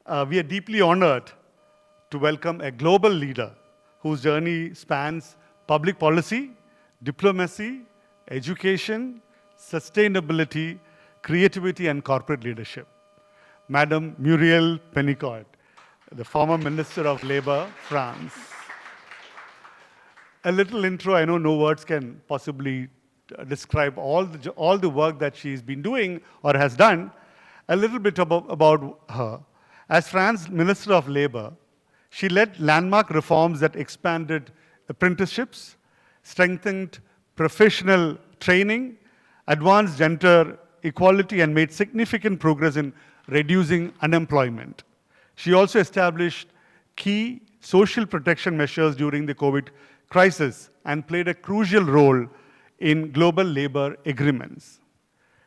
We are deeply honored to welcome a global leader whose journey spans public policy, diplomacy, education, sustainability, creativity, and corporate leadership. Madam Muriel Pénicaud, the former Minister of Labour, France. A little intro, I know no words can possibly describe all the work that she's been doing or has done. A little bit about her. As France's Minister of Labour, she led landmark reforms that expanded apprenticeships, strengthened professional training, advanced gender equality, and made significant progress in reducing unemployment. She also established key social protection measures during the COVID crisis and played a crucial role in global labor agreements.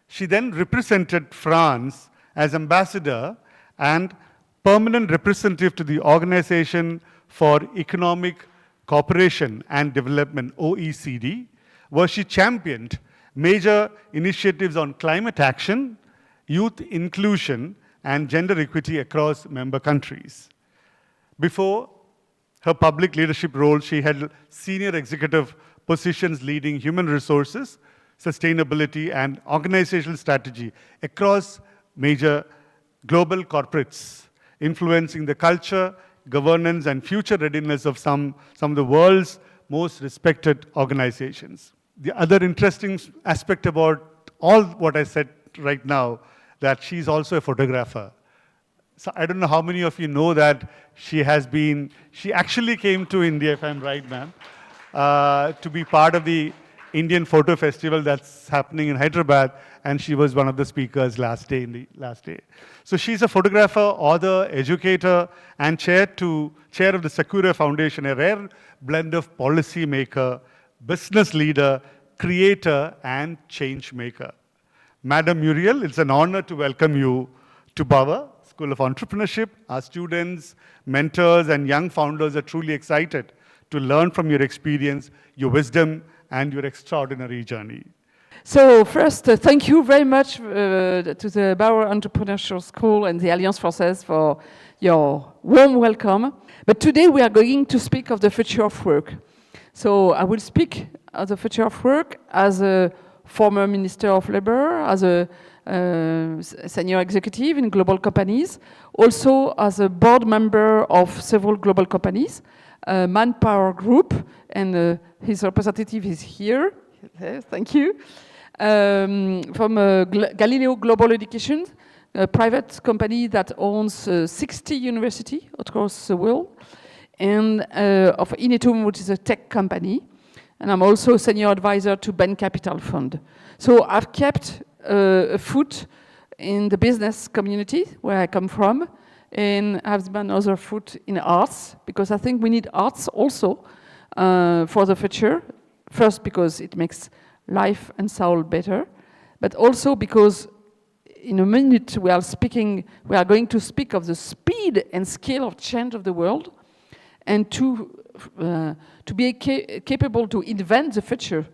She then represented France as ambassador and permanent representative to the Organization for Economic Cooperation and Development, OECD, where she championed major initiatives on climate action, youth inclusion, and gender equity across member countries. Before her public leadership role, she held senior executive positions leading human resources, sustainability, and organizational strategy across major global corporates, influencing the culture, governance, and future readiness of some of the world's most respected organizations. The other interesting aspect about all what I said right now, that she's also a photographer. So I don't know how many of you know that she actually came to India, if I'm right, ma'am, to be part of the Indian Photo Festival that's happening in Hyderabad, and she was one of the speakers last day. So she's a photographer, author, educator, and chair of the Sakura Foundation, a rare blend of policy maker, business leader, creator, and change maker. Madam Muriel, it's an honor to welcome you to Bava School of Entrepreneurship. Our students, mentors, and young founders are truly excited to learn from your experience, your wisdom, and your extraordinary journey. So first, thank you very much to the Bauer Entrepreneurship School and the Alliance Française for your warm welcome. But today we are going to speak of the future of work. So I will speak of the future of work as a former Minister of Labour, as a senior executive in global companies, also as a board member of several global companies, Manpower Group, and his representative is here. Yes, thank you. From Galileo Global Education, a private company that owns 60 universities across the world, and of Inetum, which is a tech company. And I'm also a senior advisor to Ben Capital Fund. So I've kept a foot in the business community where I come from, and have another foot in arts, because I think we need arts also for the future. First, because it makes life and soul better, but also because in a minute we are going to speak of the speed and scale of change of the world, and to be capable to invent the future,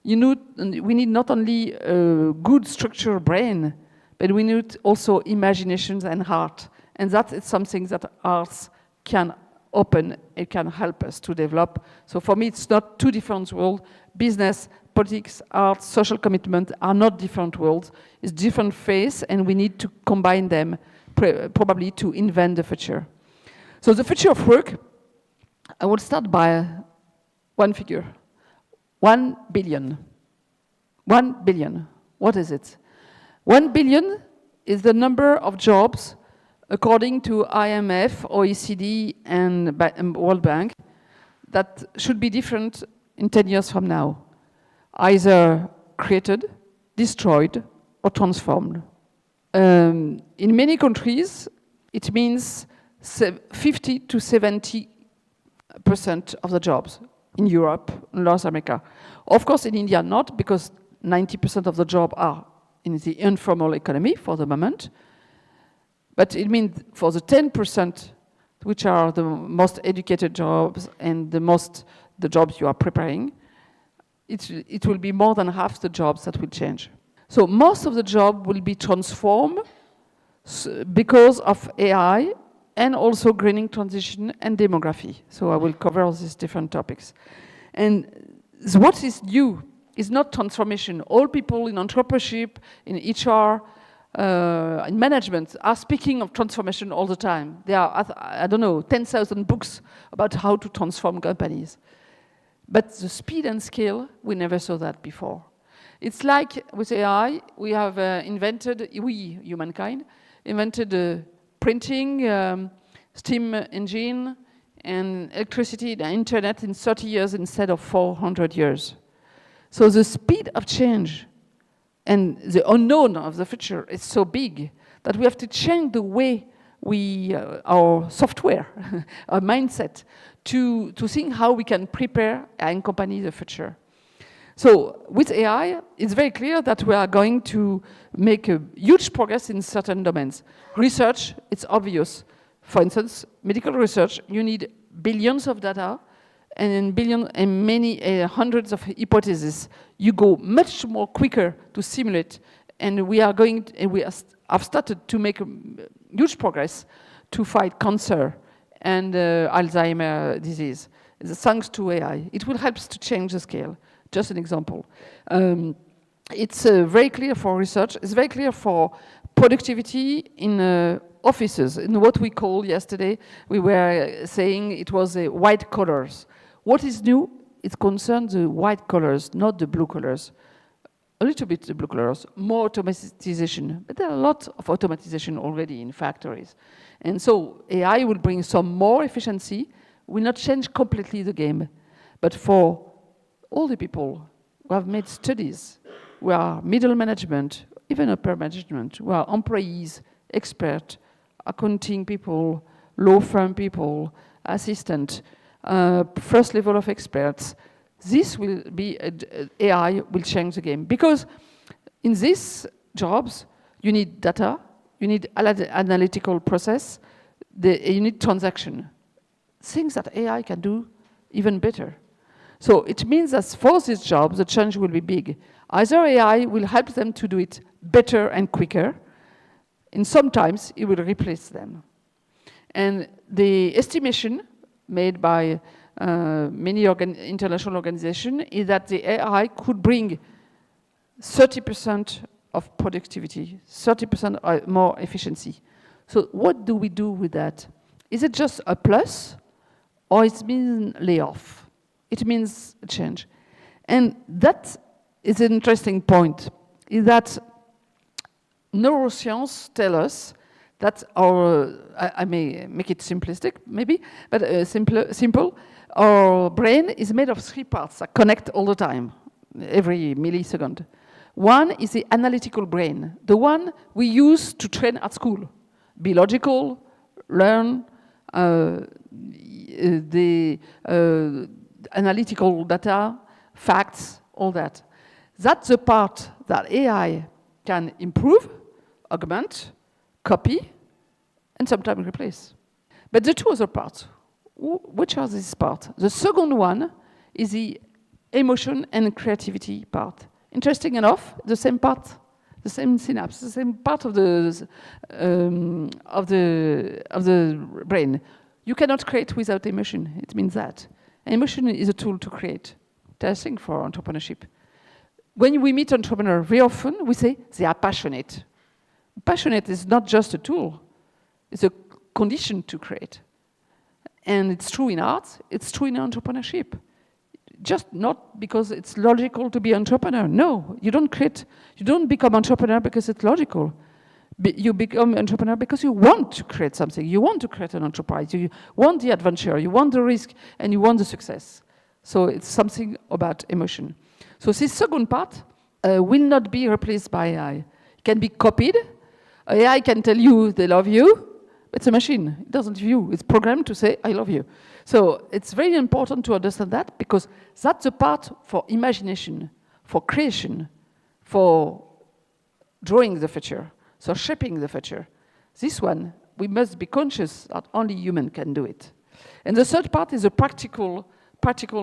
we need not only a good structured brain, but we need also imaginations and heart. And that is something that arts can open, it can help us to develop. So for me, it's not two different worlds. Business, politics, arts, social commitment are not different worlds. It's different phase, and we need to combine them probably to invent the future. So the future of work, I will start by one figure. 1 billion. 1 billion. What is it? 1 billion is the number of jobs according to IMF, OECD, and World Bank that should be different in 10 years from now. Either created, destroyed, or transformed. In many countries, it means 50 to 70% of the jobs in Europe, in North America. Of course, in India, not, because 90% of the jobs are in the informal economy for the moment. But it means for the 10%, which are the most educated jobs and the jobs you are preparing, it will be more than half the jobs that will change. So most of the job will be transformed because of AI and also greening transition and demography. So I will cover all these different topics. And what is new is not transformation. All people in entrepreneurship, in HR, in management are speaking of transformation all the time. There are, I don't know, 10,000 books about how to transform companies. But the speed and scale, we never saw that before. It's like with AI, we have humankind, invented a printing, steam engine, and electricity, the internet in 30 years instead of 400 years. So the speed of change and the unknown of the future is so big that we have to change the way our software, our mindset, to think how we can prepare and accompany the future. So with AI, it's very clear that we are going to make a huge progress in certain domains. Research, it's obvious. For instance, medical research, you need billions of data and many hundreds of hypotheses. You go much more quicker to simulate, and we have started to make huge progress to fight cancer and Alzheimer's disease. Thanks to AI, it will help us to change the scale. Just an example. It's very clear for research. It's very clear for productivity in offices. In what we call yesterday, we were saying it was white collars. What is new? It concerns the white collars, not the blue collars. A little bit the blue collars, more automatization. But there are a lot of automatization already in factories. And so AI will bring some more efficiency, will not change completely the game. But for all the people who have made studies, who are middle management, even upper management, who are employees, experts, accounting people, law firm people, assistant, first level of experts, this will be, AI will change the game. Because in these jobs, you need data, you need analytical process, you need transaction. Things that AI can do even better. So it means that for these jobs, the change will be big. Either AI will help them to do it better and quicker, and sometimes it will replace them. And the estimation made by many international organizations is that the AI could bring 30% of productivity, 30% more efficiency. So what do we do with that? Is it just a plus, or it means layoff? It means a change. And that is an interesting point, is that neuroscience tell us that I may make it simplistic, maybe, but simple, our brain is made of 3 parts that connect all the time, every millisecond. One is the analytical brain, the one we use to train at school. Be logical, learn, analytical data, facts, all that. That's the part that AI can improve, augment, copy, and sometimes replace. But the 2 other parts, which are these parts? The second one is the emotion and creativity part. Interesting enough, the same part, the same synapse, the same part of the brain. You cannot create without emotion. It means that. Emotion is a tool to create. Interesting for entrepreneurship. When we meet entrepreneurs, very often we say they are passionate. Passionate is not just a tool. It's a condition to create. And it's true in art, it's true in entrepreneurship. Just not because it's logical to be entrepreneur. No, you don't become entrepreneur because it's logical. You become entrepreneur because you want to create something. You want to create an enterprise. You want the adventure, you want the risk, and you want the success. So it's something about emotion. So this second part will not be replaced by AI. It can be copied. AI can tell you they love you. It's a machine. It doesn't love you. It's programmed to say, I love you. So it's very important to understand that, because that's the part for imagination, for creation, for drawing the future, so shaping the future. This one, we must be conscious that only human can do it. And the third part is a practical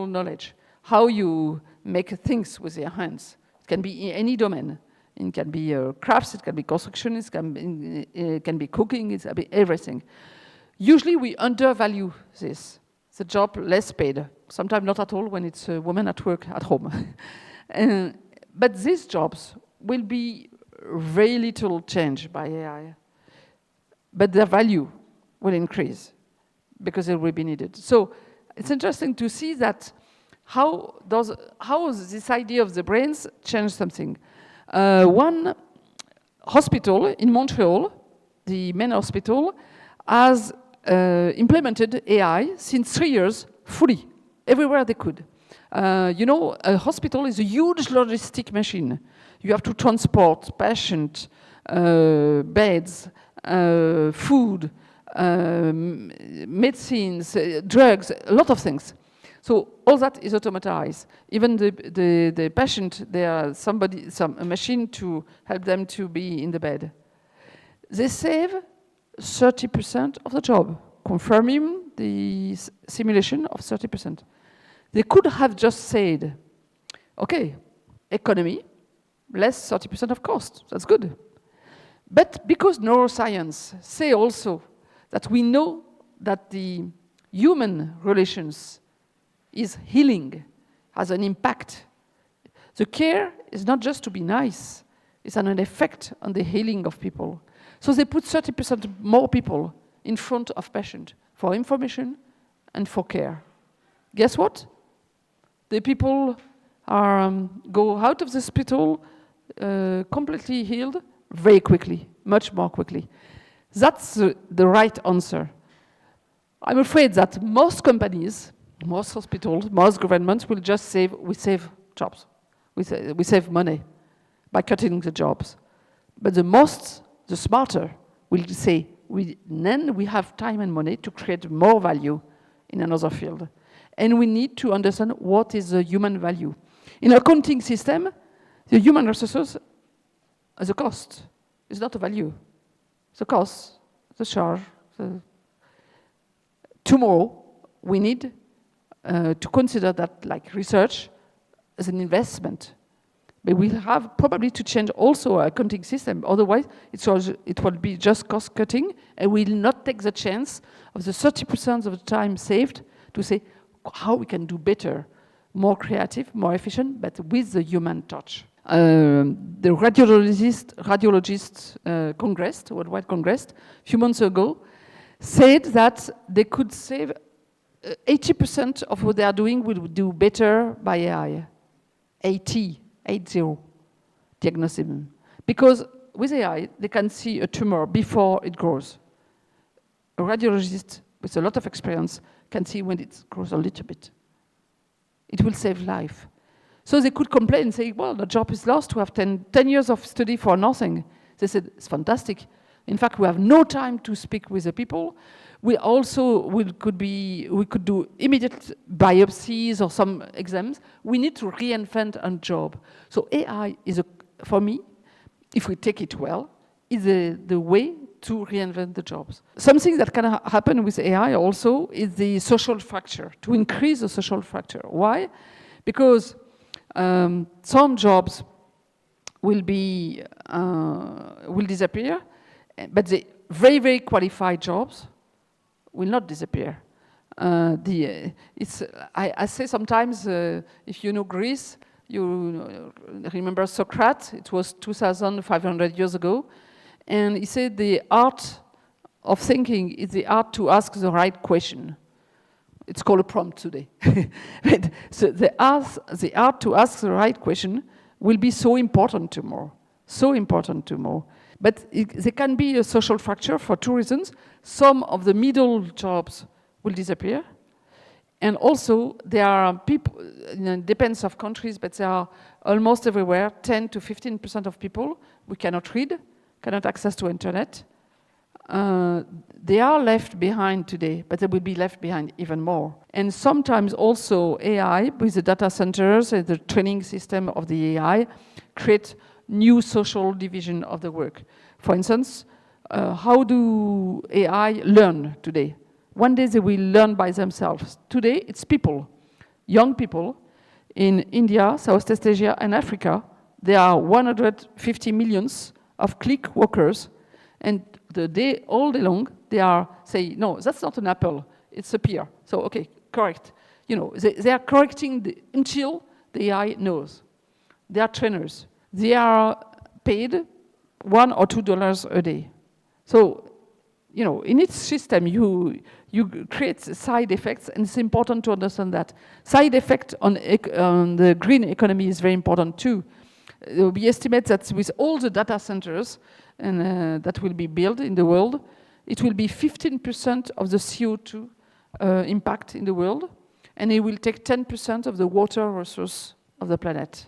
knowledge, how you make things with your hands. It can be in any domain. It can be crafts, it can be construction, it can be cooking, it can be everything. Usually we undervalue this. The job less paid, sometimes not at all when it's a woman at work at home. But these jobs will be very little changed by AI. But their value will increase because it will be needed. So it's interesting to see that how this idea of the brains change something. One hospital in Montreal, the main hospital, has implemented AI since 3 years fully, everywhere they could. You know, a hospital is a huge logistic machine. You have to transport patients, beds, food, medicines, drugs, a lot of things. So all that is automatized. Even the patient, there's a machine to help them to be in the bed. They save 30% of the job, confirming the simulation of 30%. They could have just said, okay, economy, less 30% of cost, that's good. But because neuroscience say also that we know that the human relations is healing, has an impact. The care is not just to be nice, it's an effect on the healing of people. So they put 30% more people in front of patient for information and for care. Guess what? The people go out of the hospital completely healed very quickly, much more quickly. That's the right answer. I'm afraid that most companies, most hospitals, most governments will just say, we save jobs. We save money by cutting the jobs. But the smarter will say, then we have time and money to create more value in another field. And we need to understand what is the human value. In an accounting system, the human resources is a cost. It's not a value. The cost, the charge. Tomorrow, we need to consider that like research as an investment. But we'll have probably to change also our accounting system. Otherwise, it will be just cost cutting, and we'll not take the chance of the 30% of the time saved to say how we can do better, more creative, more efficient, but with the human touch. The radiologist Congress, Worldwide Congress, a few months ago, said that they could save 80% of what they are doing will do better by AI. 80 diagnosis. Because with AI, they can see a tumor before it grows. A radiologist with a lot of experience can see when it grows a little bit. It will save life. So they could complain and say, well, the job is lost. We have 10 years of study for nothing. They said, it's fantastic. In fact, we have no time to speak with the people. We also could do immediate biopsies or some exams. We need to reinvent a job. So AI is, for me, if we take it well, is the way to reinvent the jobs. Something that can happen with AI also is the social fracture, to increase the social fracture. Why? Because some jobs will disappear, but the very, very qualified jobs will not disappear. I say sometimes, if you know Greece, you remember Socrates, it was 2,500 years ago, and he said the art of thinking is the art to ask the right question. It's called a prompt today. So the art to ask the right question will be so important tomorrow, But there can be a social fracture for two reasons. Some of the middle jobs will disappear. And also, there are people, it depends of countries, but there are almost everywhere, 10 to 15% of people who cannot read, cannot access to internet. They are left behind today, but they will be left behind even more. And sometimes also AI, with the data centers and the training system of the AI, create new social division of the work. For instance, how do AI learn today? One day they will learn by themselves. Today, it's people, young people in India, Southeast Asia, and Africa. There are 150 million of click workers, and all day long, they are saying, no, that's not an apple, it's a pear. So, okay, correct. You know, they are correcting until the AI knows. They are trainers. They are paid $1 or $2 a day. So, you know, in each system, you create side effects, and it's important to understand that. Side effect on the green economy is very important too. We estimate that with all the data centers and that will be built in the world, it will be 15% of the CO2 impact in the world, and it will take 10% of the water resource of the planet,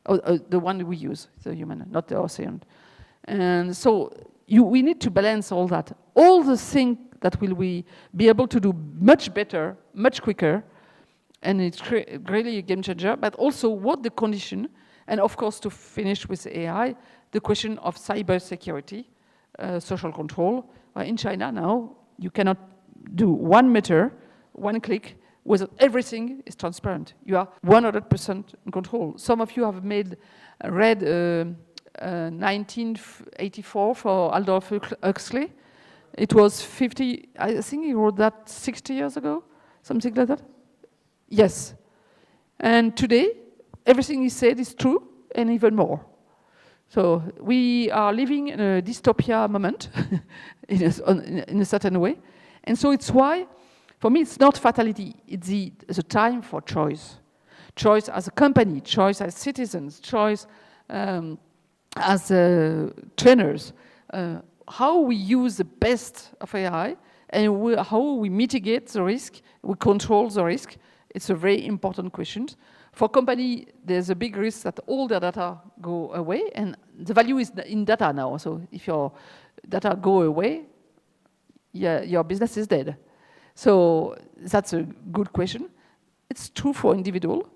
the one we use, the human, not the ocean. And so we need to balance all that. All the things that will we be able to do much better, much quicker, and it's really a game changer, but also what the condition, and of course to finish with AI, the question of cyber security, social control. In China now, you cannot do 1 meter, 1 click, with everything is transparent. You are 100% in control. Some of you have read 1984 for Aldous Huxley. It was 50, I think he wrote that 60 years ago, something like that. Yes. And today, everything he said is true, and even more. So we are living in a dystopia moment, in a certain way. And so it's why, for me, it's not fatality. It's the time for choice. Choice as a company, choice as citizens, choice as trainers. How we use the best of AI and how we mitigate the risk, we control the risk. It's a very important question. For company, there's a big risk that all the data go away, and the value is in data now. So if your data go away, yeah, your business is dead. So that's a good question. It's true for individual.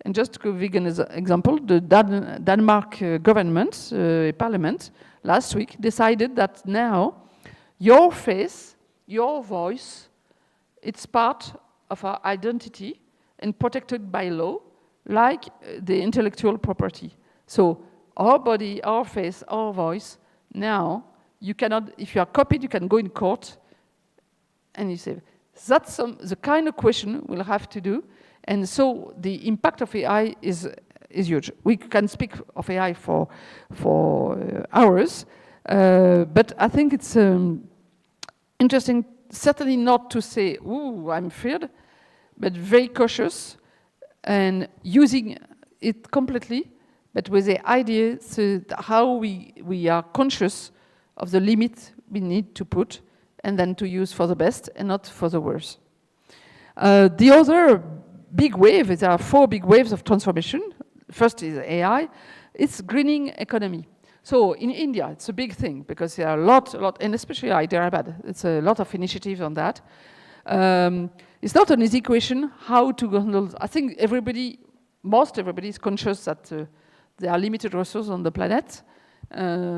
And just to give an example, the Denmark government, parliament, last week decided that now your face, your voice, it's part of our identity and protected by law, like the intellectual property. So our body, our face, our voice, now you cannot, if you are copied, you can go in court and you say, that's the kind of question we'll have to do. And so the impact of AI is huge. We can speak of AI for hours, but I think it's interesting, certainly not to say, ooh, I'm feared, but very cautious and using it completely, but with the idea how we are conscious of the limit we need to put and then to use for the best and not for the worst. The other big wave, there are 4 big waves of transformation. First is AI, it's greening economy. So in India, it's a big thing because there are a lot, and especially Hyderabad, it's a lot of initiatives on that. It's not an easy question how to handle. I think most everybody is conscious that there are limited resources on the planet,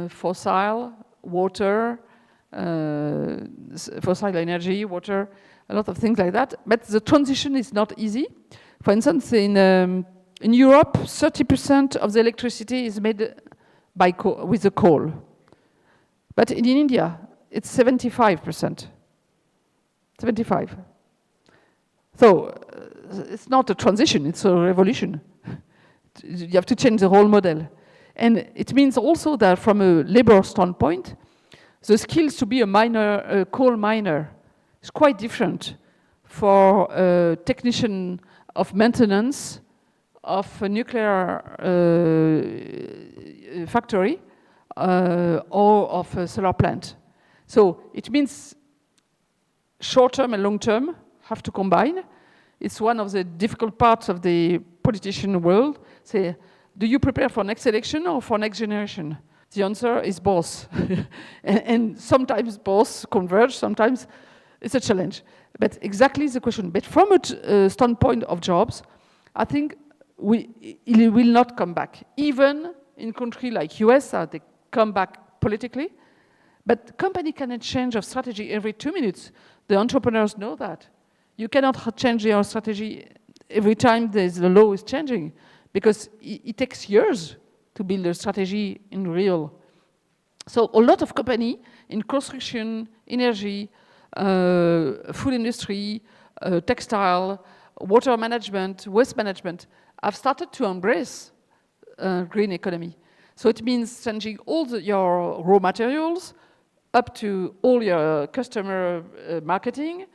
fossil, water, fossil energy, water, a lot of things like that. But the transition is not easy. For instance, in Europe, 30% of the electricity is made with the coal. But in India, it's 75%. 75. So it's not a transition, it's a revolution. You have to change the whole model. And it means also that from a labor standpoint, the skills to be a coal miner is quite different for a technician of maintenance of a nuclear factory or of a solar plant. So it means short-term and long-term have to combine. It's one of the difficult parts of the politician world. Say, do you prepare for next election or for next generation? The answer is both. and sometimes both converge, sometimes it's a challenge. But exactly the question. But from a standpoint of jobs, I think it will not come back. Even in countries like US, they come back politically. But company cannot change of strategy every 2 minutes. The entrepreneurs know that. You cannot change your strategy every time the law is changing, because it takes years to build a strategy in real. So a lot of company in construction, energy, food industry, textile, water management, waste management have started to embrace green economy. So it means changing all your raw materials up to all your customer marketing,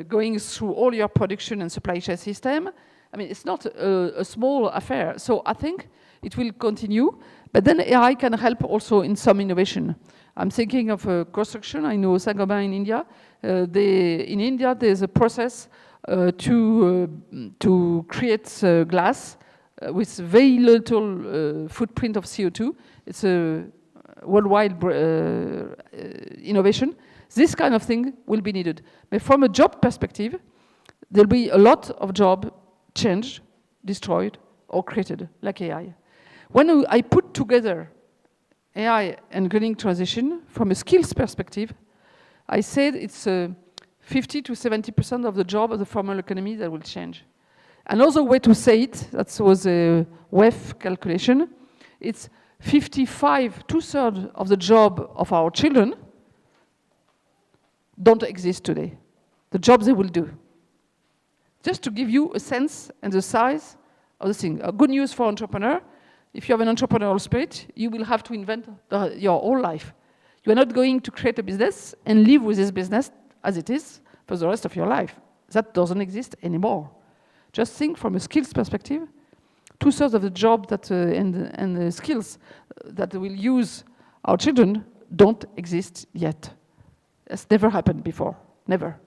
going through all your production and supply chain system. I mean, it's not a small affair. So I think it will continue, but then AI can help also in some innovation. I'm thinking of construction. I know Saint-Gobain in India. In India, there's a process to create glass with very little footprint of CO2. It's a worldwide innovation. This kind of thing will be needed. But from a job perspective, there'll be a lot of jobs changed, destroyed, or created, like AI. When I put together AI and green transition from a skills perspective, I said it's 50 to 70% of the job of the formal economy that will change. Another way to say it, that was a WEF calculation, it's 55, 2/3 of the job of our children don't exist today. The jobs they will do. Just to give you a sense and the size of the thing. Good news for entrepreneur, if you have an entrepreneurial spirit, you will have to invent your whole life. You are not going to create a business and live with this business as it is for the rest of your life. That doesn't exist anymore. Just think from a skills perspective, 2/3 of the job that and the skills that will use our children don't exist yet. That's never happened before, never.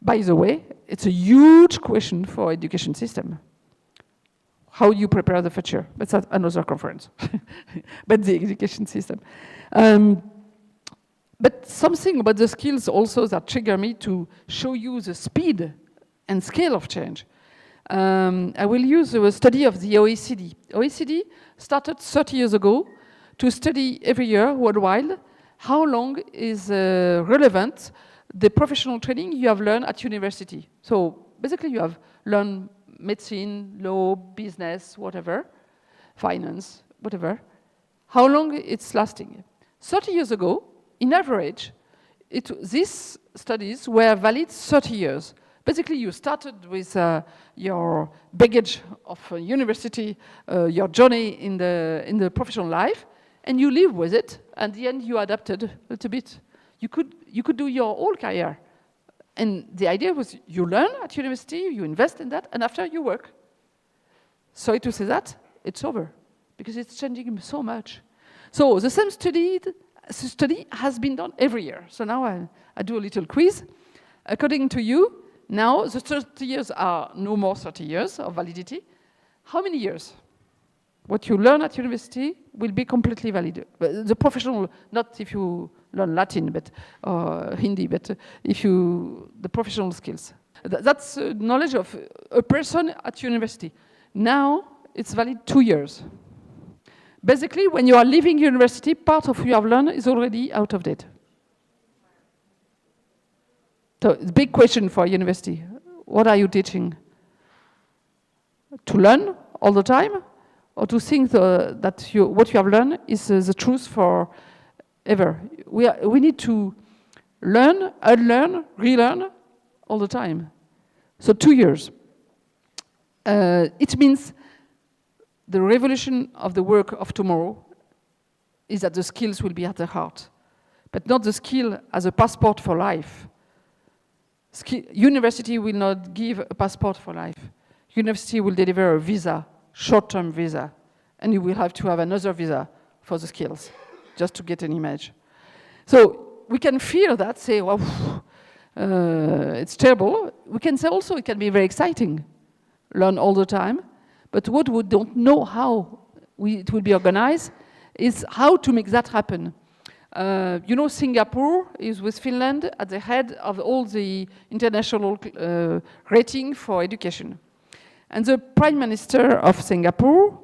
By the way, it's a huge question for education system. How you prepare the future, but that's another conference. But the education system. But something about the skills also that trigger me to show you the speed and scale of change. I will use a study of the OECD. OECD started 30 years ago to study every year worldwide how long is relevant the professional training you have learned at university. So basically you have learned medicine, law, business, whatever, finance, whatever. How long it's lasting. 30 years ago, in average, these studies were valid 30 years. Basically, you started with your baggage of university, your journey in the professional life, and you live with it. At the end, you adapted a little bit. You could do your whole career. And the idea was you learn at university, you invest in that, and after you work. Sorry to say that, it's over, because it's changing so much. So the same study has been done every year. So now I do a little quiz. According to you, now the 30 years are no more 30 years of validity. How many years? What you learn at university will be completely valid. The professional, not if you learn Latin, but Hindi, but the professional skills. That's knowledge of a person at university. Now it's valid 2 years. Basically, when you are leaving university, part of what you have learned is already out of date. So it's a big question for university. What are you teaching? To learn all the time? Or to think that what you have learned is the truth forever? We need to learn, unlearn, relearn all the time. So 2 years. It means the revolution of the work of tomorrow is that the skills will be at the heart, but not the skill as a passport for life. University will not give a passport for life. University will deliver a visa, short-term visa, and you will have to have another visa for the skills, just to get an image. So we can fear that, say, well, it's terrible. We can say also it can be very exciting, learn all the time, but what we don't know how it will be organized is how to make that happen. You know, Singapore is with Finland at the head of all the international rating for education. And the Prime Minister of Singapore,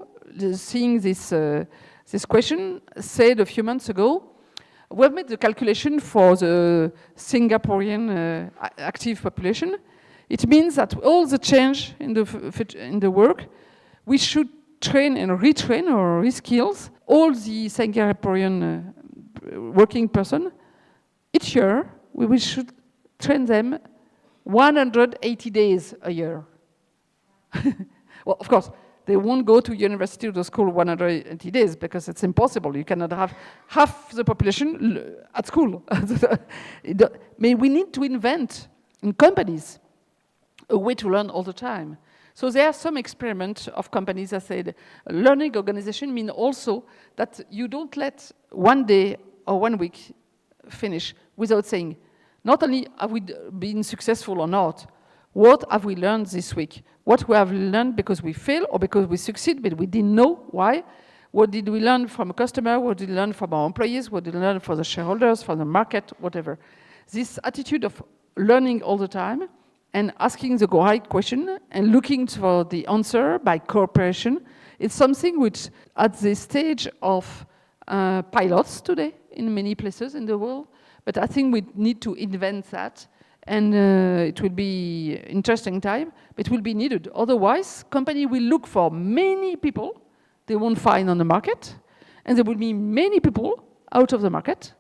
seeing this question, said a few months ago, we have made the calculation for the Singaporean active population. It means that all the change in the work, we should train and retrain or reskill all the Singaporean working person each year we should train them 180 days a year. Well, of course, they won't go to university or to school 180 days because it's impossible. You cannot have half the population at school. We need to invent in companies a way to learn all the time. So there are some experiments of companies that said learning organization mean also that you don't let 1 day or 1 week finish without saying, not only have we been successful or not, what have we learned this week? What we have learned because we fail or because we succeed, but we didn't know why? What did we learn from a customer? What did we learn from our employees? What did we learn from the shareholders, from the market, whatever? This attitude of learning all the time and asking the right question and looking for the answer by cooperation, it's something which at the stage of pilots today in many places in the world, but I think we need to invent that. And it will be interesting time, but it will be needed. Otherwise, company will look for many people they won't find on the market, and there will be many people out of the market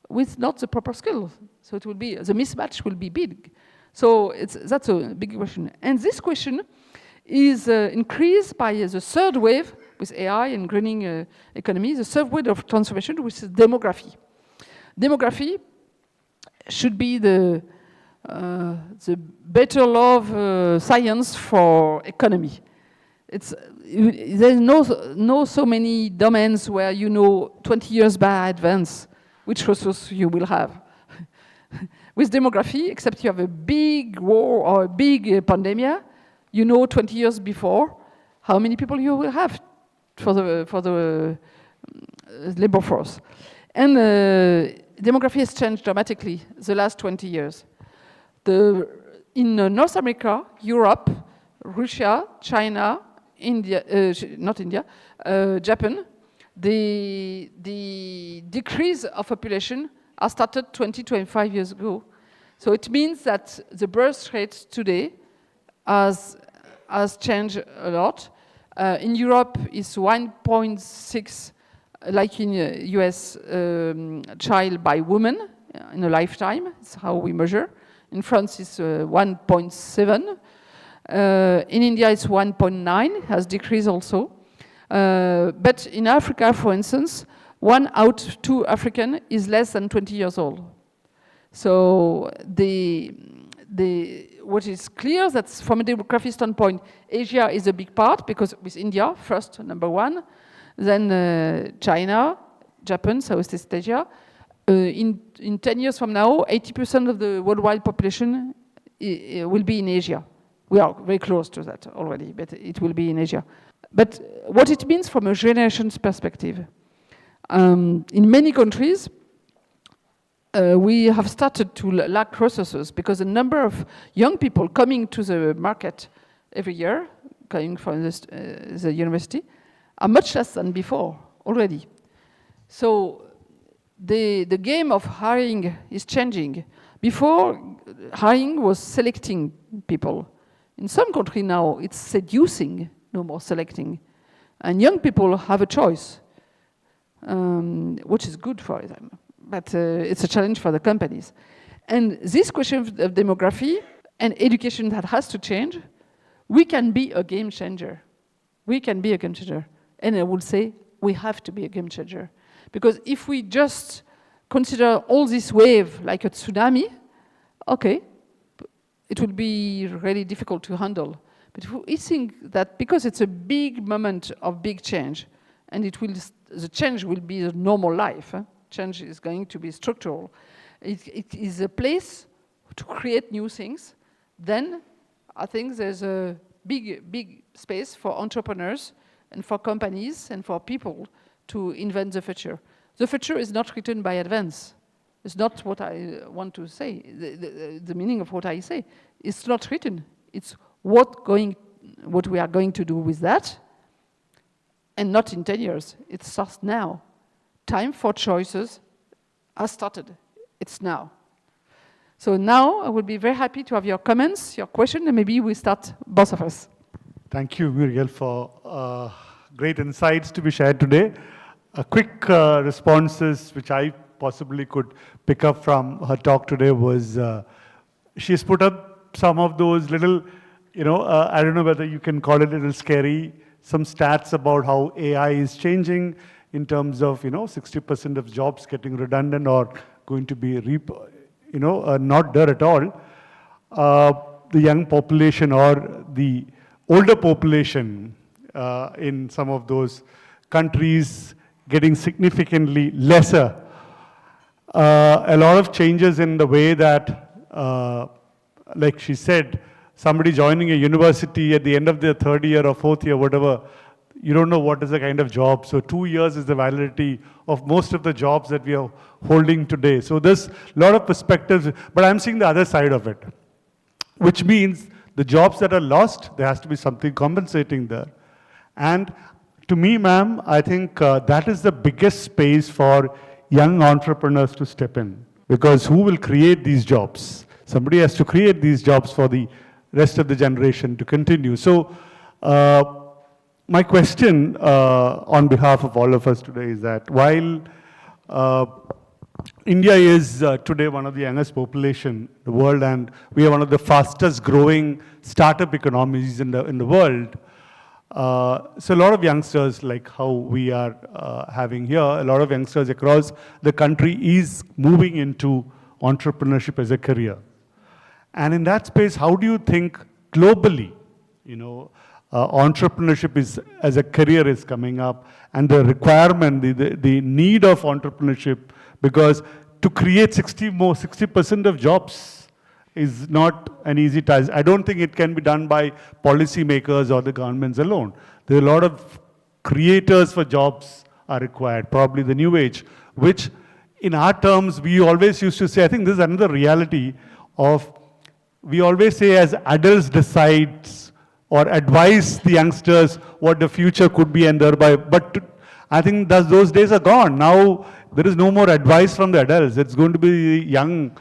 with not the proper skills. So it will be, the mismatch will be big. So that's a big question. And this question is increased by the third wave with AI and greening economy, the third wave of transformation, which is demography. Demography should be the better love science for economy. There's no so many domains where you know 20 years by advance which resource you will have. With demography, except you have a big war or a big pandemic, you know 20 years before how many people you will have for the labor force. And demography has changed dramatically the last 20 years. In North America, Europe, Russia, China, India, not India, Japan, the decrease of population has started 25 years ago. So it means that the birth rate today has changed a lot. In Europe, it's 1.6, like in US, child by woman in a lifetime. It's how we measure. In France, it's 1.7. In India, it's 1.9, has decreased also. But in Africa, for instance, 1 out of 2 African is less than 20 years old. So what is clear that from a demography standpoint, Asia is a big part because with India first, number 1, then China, Japan, Southeast Asia. In 10 years from now, 80% of the worldwide population will be in Asia. We are very close to that already, but it will be in Asia. But what it means from a generation's perspective, in many countries, we have started to lack resources because the number of young people coming to the market every year, coming from the university, are much less than before already. So the game of hiring is changing. Before, hiring was selecting people. In some countries now, it's seducing, no more selecting. And young people have a choice, which is good for them. But it's a challenge for the companies. And this question of demography and education that has to change, we can be a game changer. We can be a game changer. And I would say we have to be a game changer. Because if we just consider all this wave like a tsunami, okay, it will be really difficult to handle. But we think that because it's a big moment of big change, and the change will be the normal life, change is going to be structural. It is a place to create new things. Then I think there's a big space for entrepreneurs and for companies and for people to invent the future. The future is not written by advance. It's not what I want to say. The meaning of what I say. It's not written. It's what we are going to do with that, and not in 10 years. It starts now. Time for choices has started. It's now. So now I would be very happy to have your comments, your questions, and maybe we start, both of us. Thank you, Muriel, for great insights to be shared today. Quick responses, which I possibly could pick up from her talk today was she's put up some of those little, I don't know whether you can call it a little scary, some stats about how AI is changing in terms of, 60% of jobs getting redundant or going to be, not there at all. The young population or the older population in some of those countries getting significantly lesser. A lot of changes in the way that, like she said, somebody joining a university at the end of their third year or fourth year, whatever, you don't know what is the kind of job. So 2 years is the validity of most of the jobs that we are holding today. So there's a lot of perspectives, but I'm seeing the other side of it, which means the jobs that are lost, there has to be something compensating there. And to me, ma'am, I think that is the biggest space for young entrepreneurs to step in. Because who will create these jobs? Somebody has to create these jobs for the rest of the generation to continue. So my question on behalf of all of us today is that while India is today one of the youngest population in the world, and we are one of the fastest growing startup economies in the world. So a lot of youngsters, like how we are having here, a lot of youngsters across the country is moving into entrepreneurship as a career. And in that space, how do you think globally, entrepreneurship is as a career is coming up, and the requirement, the need of entrepreneurship, because to create 60% of jobs is not an easy task. I don't think it can be done by policymakers or the governments alone. There are a lot of creators for jobs are required, probably the new age, which in our terms, we always used to say, I think this is another reality of, we always say as adults decides or advise the youngsters what the future could be and thereby, but I think those days are gone. Now, there is no more advice from the adults. It's going to be young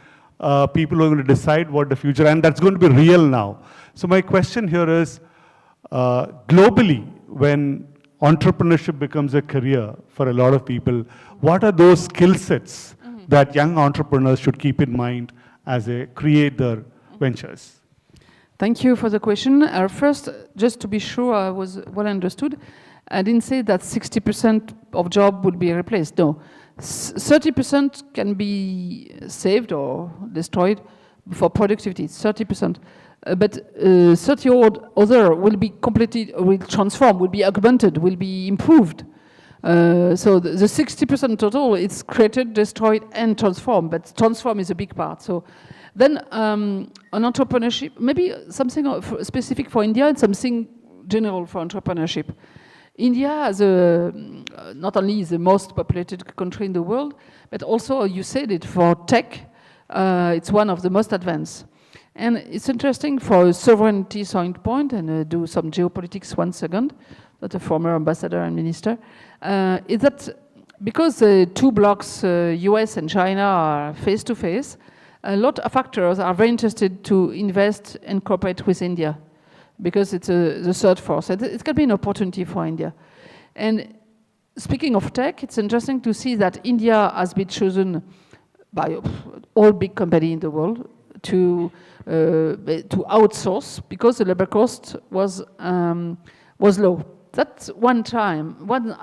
people who are going to decide what the future, and that's going to be real now. So my question here is, globally, when entrepreneurship becomes a career for a lot of people, what are those skill sets that young entrepreneurs should keep in mind as they create their ventures? Thank you for the question. First, just to be sure I was well understood, I didn't say that 60% of job would be replaced. No, 30% can be saved or destroyed for productivity, 30%. But 30 other will be completely, will transform, will be augmented, will be improved. So the 60% total, it's created, destroyed, and transformed. But transform is a big part. So then on entrepreneurship, maybe something specific for India and something general for entrepreneurship. India has not only the most populated country in the world, but also, you said it, for tech, it's one of the most advanced. And it's interesting for a sovereignty standpoint, and do some geopolitics 1 second, not a former ambassador and minister, is that because the two blocks, US and China, are face to face, a lot of actors are very interested to invest and cooperate with India, because it's the third force. It can be an opportunity for India. And speaking of tech, it's interesting to see that India has been chosen by all big companies in the world to outsource because the labor cost was low. That's one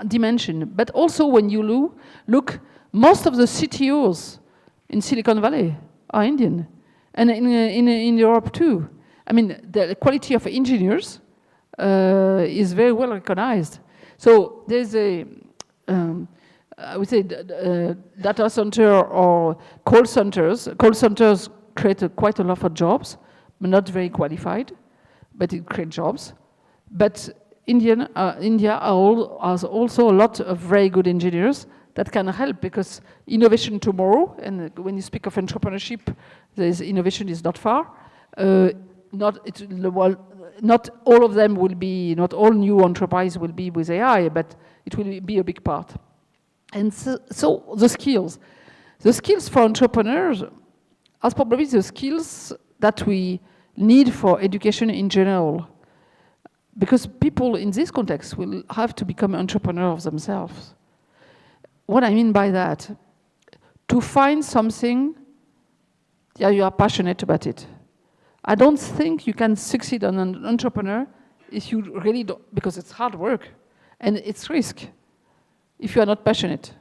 dimension. But also when you look, most of the CTOs in Silicon Valley are Indian, and in Europe too. I mean, the quality of engineers is very well recognized. So there's I would say, data center or call centers. Call centers create quite a lot of jobs, but not very qualified, but it creates jobs. But India has also a lot of very good engineers that can help, because innovation tomorrow, and when you speak of entrepreneurship, innovation is not far. Not all of them will be, not all new enterprise will be with AI, but it will be a big part. And so the skills for entrepreneurs are probably the skills that we need for education in general, because people in this context will have to become entrepreneurs themselves. What I mean by that, to find something, yeah, you are passionate about it. I don't think you can succeed as an entrepreneur if you really don't, because it's hard work and it's risk if you are not passionate.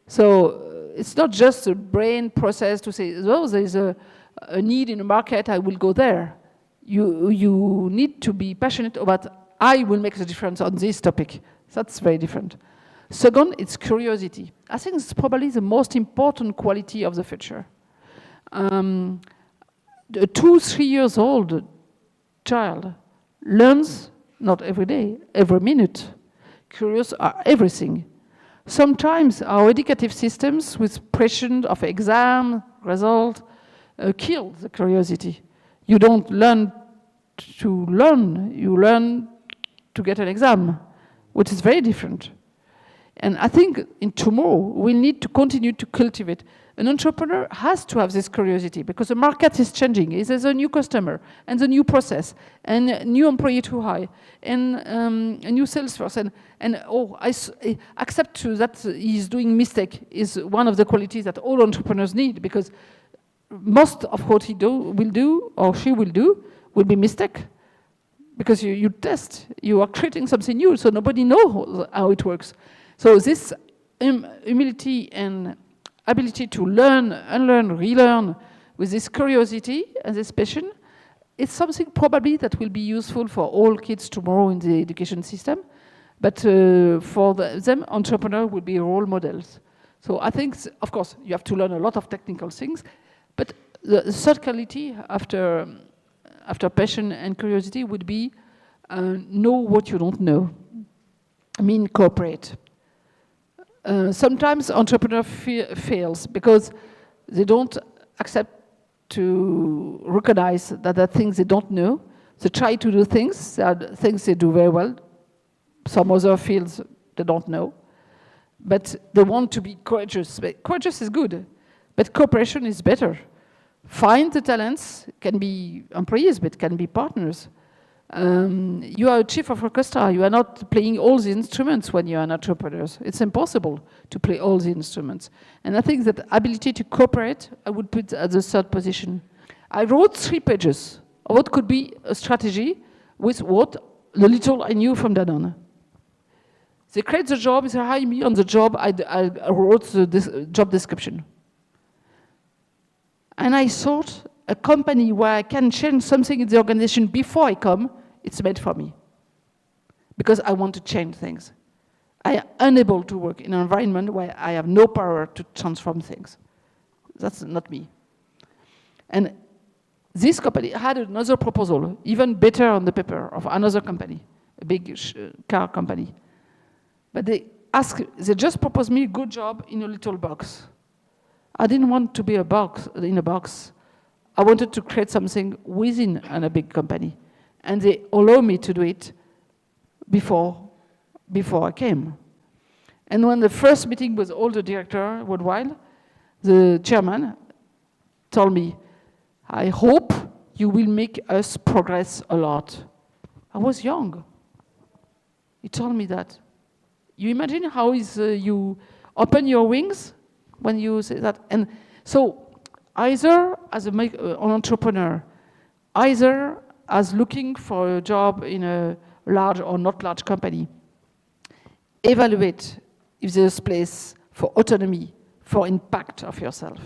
So it's not just a brain process to say, oh, there is a need in the market, I will go there. You need to be passionate about, I will make a difference on this topic. That's very different. Second, it's curiosity. I think it's probably the most important quality of the future. A 2-3 years old child learns, not every day, every minute. Curious are everything. Sometimes our educative systems with pressure of exam, result, kill the curiosity. You don't learn to learn, you learn to get an exam, which is very different. And I think in tomorrow, we need to continue to cultivate. An entrepreneur has to have this curiosity because the market is changing. There's a new customer and a new process and a new employee to hire and a new sales force. I accept that he's doing mistake is one of the qualities that all entrepreneurs need, because most of what he will do or she will do will be mistake. Because you test, you are creating something new, so nobody knows how it works. So this humility and ability to learn, unlearn, relearn with this curiosity and this passion, it's something probably that will be useful for all kids tomorrow in the education system. But for them, entrepreneurs will be role models. So I think, of course, you have to learn a lot of technical things, but the third quality after passion and curiosity would be know what you don't know. I mean, cooperate. Sometimes entrepreneur fails because they don't accept to recognize that there are things they don't know. They try to do things, there are things they do very well. Some other fields they don't know. But they want to be courageous. Courageous is good, but cooperation is better. Find the talents, can be employees, but can be partners. You are a chief of orchestra. You are not playing all the instruments when you are an entrepreneur. It's impossible to play all the instruments. And I think that ability to cooperate, I would put at the third position. I wrote 3 pages of what could be a strategy with what the little I knew from Danone. They create the job, they hire me on the job, I wrote the job description. And I thought a company where I can change something in the organization before I come, it's made for me. Because I want to change things. I am unable to work in an environment where I have no power to transform things. That's not me. And this company had another proposal, even better on the paper, of another company, a big car company. But they just proposed me a good job in a little box. I didn't want to be in a box. I wanted to create something within a big company. And they allowed me to do it before I came. And when the first meeting with all the directors worldwide, the chairman told me, I hope you will make us progress a lot. I was young. He told me that. You imagine how you open your wings when you say that? And so either as an entrepreneur, either as looking for a job in a large or not large company, evaluate if there's place for autonomy, for impact of yourself.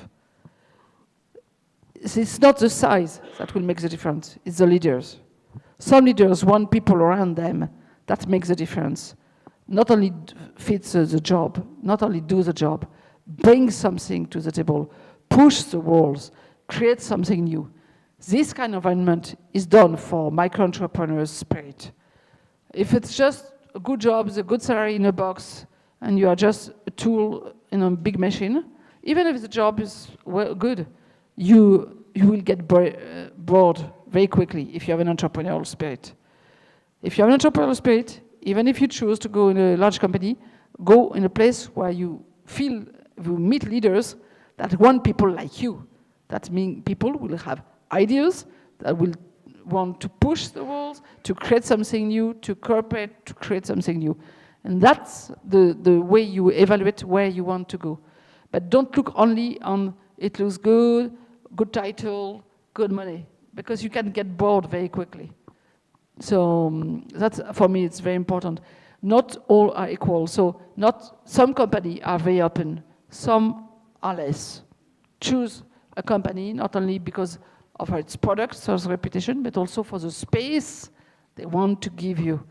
It's not the size that will make the difference, it's the leaders. Some leaders want people around them that makes the difference. Not only fits the job, not only do the job, bring something to the table, push the walls, create something new. This kind of environment is done for micro-entrepreneurs' spirit. If it's just a good job, a good salary in a box, and you are just a tool in a big machine, even if the job is good, you will get bored very quickly if you have an entrepreneurial spirit. If you have an entrepreneurial spirit, even if you choose to go in a large company, go in a place where you feel you meet leaders that want people like you. That means people will have ideas, that will want to push the walls, to create something new, to cooperate, to create something new. And that's the way you evaluate where you want to go. But don't look only on it looks good, good title, good money, because you can get bored very quickly. So that's, for me, it's very important. Not all are equal. So not some companies are very open, some are less. Choose a company not only because of its products or its reputation, but also for the space they want to give you.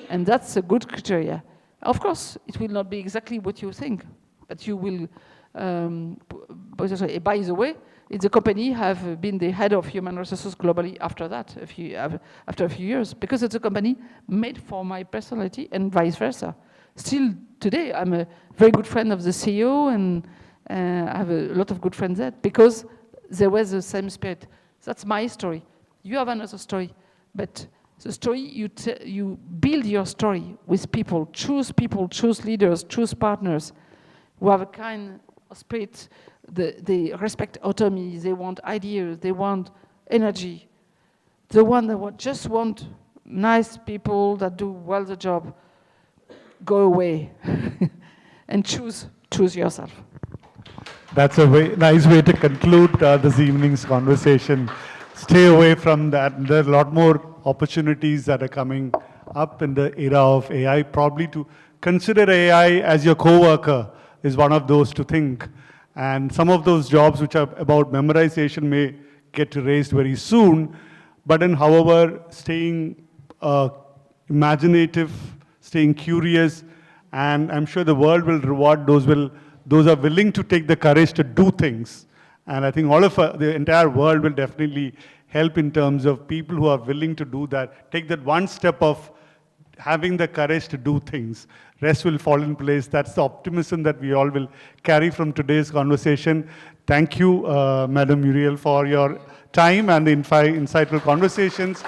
And that's a good criteria. Of course, it will not be exactly what you think, but you will, by the way, the company have been the head of human resources globally after that, after a few years, because it's a company made for my personality and vice versa. Still today, I'm a very good friend of the CEO, and I have a lot of good friends there, because there was the same spirit. That's my story. You have another story, but the story, you build your story with people, choose leaders, choose partners who have a kind of spirit. They respect autonomy, they want ideas, they want energy. The one that just want nice people that do well the job, go away and choose yourself. That's a nice way to conclude this evening's conversation. Stay away from that. There are a lot more opportunities that are coming up in the era of AI. Probably to consider AI as your co-worker is one of those to think. And some of those jobs which are about memorization may get raised very soon. But then, however, staying imaginative, staying curious, and I'm sure the world will reward those are willing to take the courage to do things. And I think all of the entire world will definitely help in terms of people who are willing to do that, take that one step of having the courage to do things. Rest will fall in place. That's the optimism that we all will carry from today's conversation. Thank you, Madam Muriel, for your time and the insightful conversations.